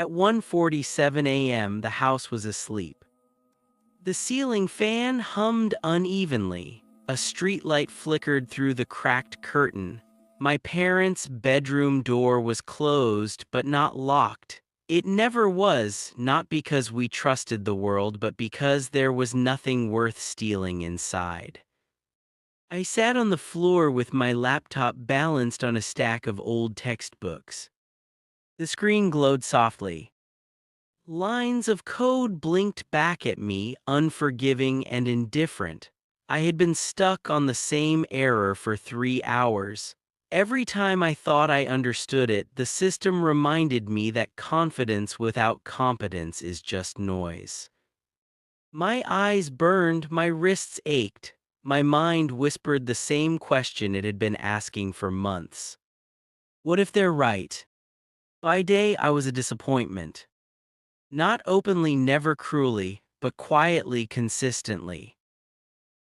At 1:47 a.m., the house was asleep. The ceiling fan hummed unevenly. A streetlight flickered through the cracked curtain. My parents' bedroom door was closed but not locked. It never was, not because we trusted the world, but because there was nothing worth stealing inside. I sat on the floor with my laptop balanced on a stack of old textbooks. The screen glowed softly. Lines of code blinked back at me, unforgiving and indifferent. I had been stuck on the same error for 3 hours. Every time I thought I understood it, the system reminded me that confidence without competence is just noise. My eyes burned, my wrists ached. My mind whispered the same question it had been asking for months. What if they're right? By day, I was a disappointment. Not openly, never cruelly, but quietly, consistently.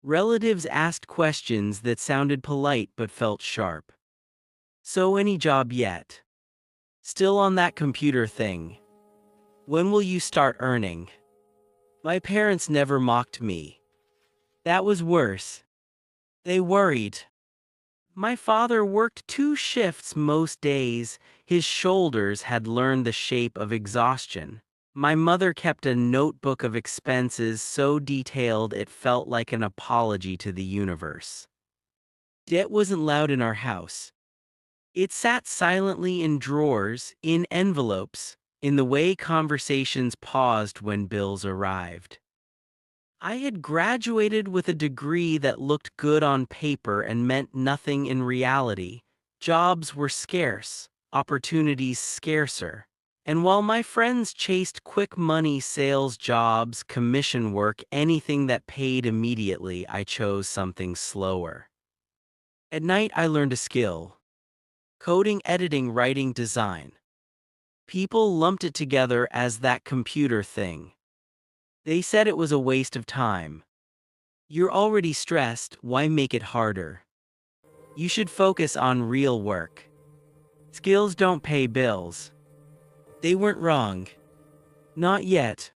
Relatives asked questions that sounded polite but felt sharp. So, any job yet? Still on that computer thing? When will you start earning? My parents never mocked me. That was worse. They worried. My father worked 2 shifts most days. His shoulders had learned the shape of exhaustion. My mother kept a notebook of expenses so detailed it felt like an apology to the universe. Debt wasn't loud in our house. It sat silently in drawers, in envelopes, in the way conversations paused when bills arrived. I had graduated with a degree that looked good on paper and meant nothing in reality. Jobs were scarce, opportunities scarcer. And while my friends chased quick money, sales jobs, commission work, anything that paid immediately, I chose something slower. At night, I learned a skill: coding, editing, writing, design. People lumped it together as that computer thing. They said it was a waste of time. You're already stressed, why make it harder? You should focus on real work. Skills don't pay bills. They weren't wrong. Not yet.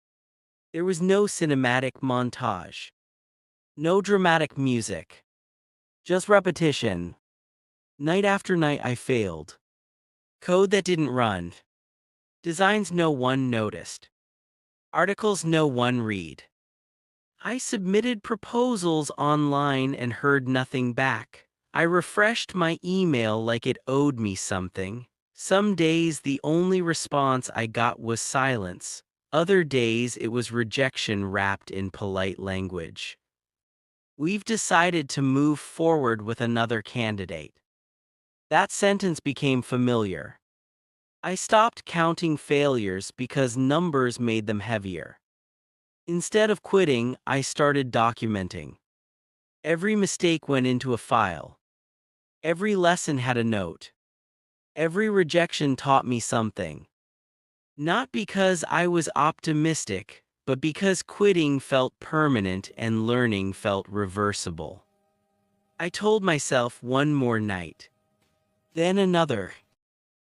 There was no cinematic montage. No dramatic music. Just repetition. Night after night I failed. Code that didn't run. Designs no one noticed. Articles no one read. I submitted proposals online and heard nothing back. I refreshed my email like it owed me something. Some days the only response I got was silence. Other days it was rejection wrapped in polite language. We've decided to move forward with another candidate. That sentence became familiar. I stopped counting failures because numbers made them heavier. Instead of quitting, I started documenting. Every mistake went into a file. Every lesson had a note. Every rejection taught me something. Not because I was optimistic, but because quitting felt permanent and learning felt reversible. I told myself one more night. Then another.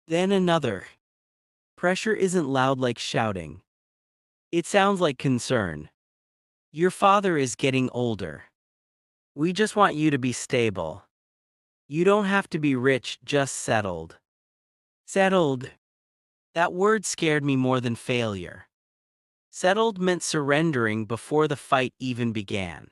Then another. Pressure isn't loud like shouting. It sounds like concern. Your father is getting older. We just want you to be stable. You don't have to be rich, just settled. Settled. That word scared me more than failure. Settled meant surrendering before the fight even began.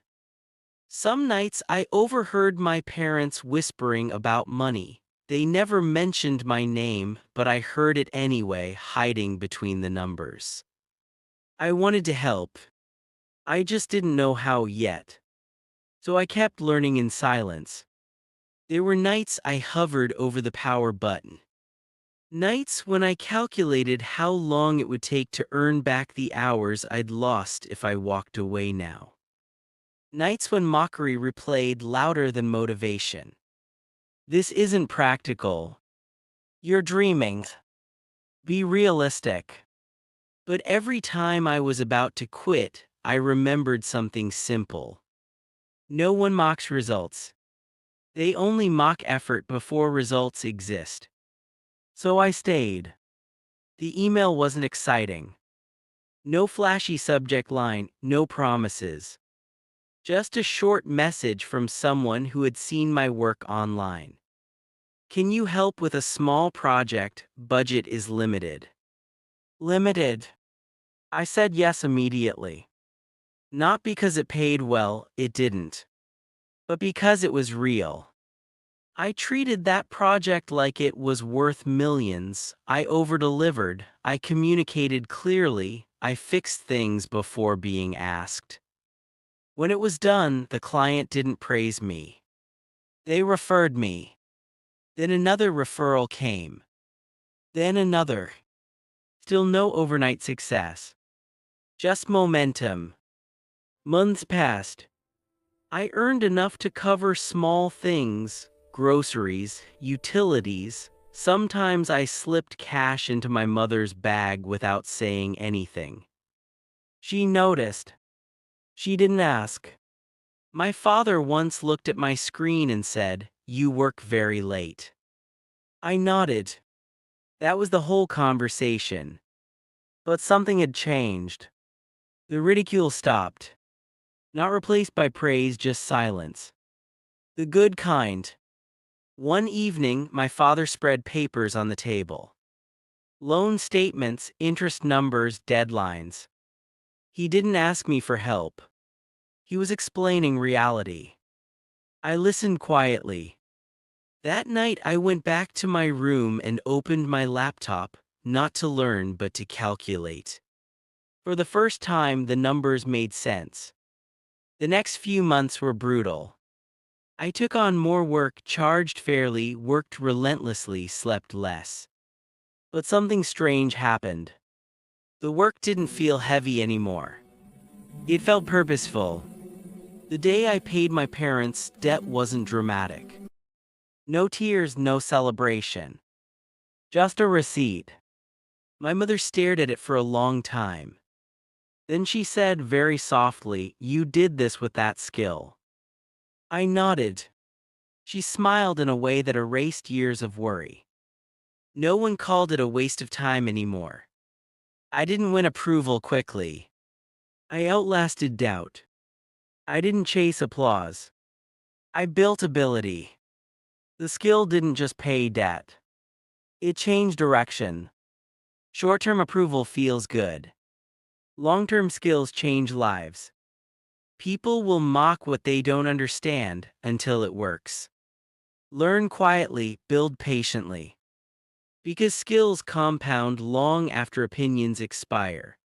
Some nights I overheard my parents whispering about money. They never mentioned my name, but I heard it anyway, hiding between the numbers. I wanted to help. I just didn't know how yet. So I kept learning in silence. There were nights I hovered over the power button. Nights when I calculated how long it would take to earn back the hours I'd lost if I walked away now. Nights when mockery replayed louder than motivation. This isn't practical. You're dreaming. Be realistic. But every time I was about to quit, I remembered something simple. No one mocks results. They only mock effort before results exist. So I stayed. The email wasn't exciting. No flashy subject line, no promises. Just a short message from someone who had seen my work online. Can you help with a small project? Budget is limited. Limited. I said yes immediately. Not because it paid well, it didn't. But because it was real. I treated that project like it was worth millions. I over-delivered, I communicated clearly, I fixed things before being asked. When it was done, the client didn't praise me. They referred me. Then another referral came. Then another. Still no overnight success. Just momentum. Months passed. I earned enough to cover small things, groceries, utilities. Sometimes I slipped cash into my mother's bag without saying anything. She noticed. She didn't ask. My father once looked at my screen and said, "You work very late." I nodded. That was the whole conversation. But something had changed. The ridicule stopped. Not replaced by praise, just silence. The good kind. One evening, my father spread papers on the table. Loan statements, interest numbers, deadlines. He didn't ask me for help. He was explaining reality. I listened quietly. That night, I went back to my room and opened my laptop, not to learn but to calculate. For the first time, the numbers made sense. The next few months were brutal. I took on more work, charged fairly, worked relentlessly, slept less. But something strange happened. The work didn't feel heavy anymore. It felt purposeful. The day I paid my parents, debt wasn't dramatic. No tears, no celebration. Just a receipt. My mother stared at it for a long time. Then she said very softly, "You did this with that skill." I nodded. She smiled in a way that erased years of worry. No one called it a waste of time anymore. I didn't win approval quickly. I outlasted doubt. I didn't chase applause. I built ability. The skill didn't just pay debt. It changed direction. Short-term approval feels good. Long-term skills change lives. People will mock what they don't understand until it works. Learn quietly, build patiently. Because skills compound long after opinions expire.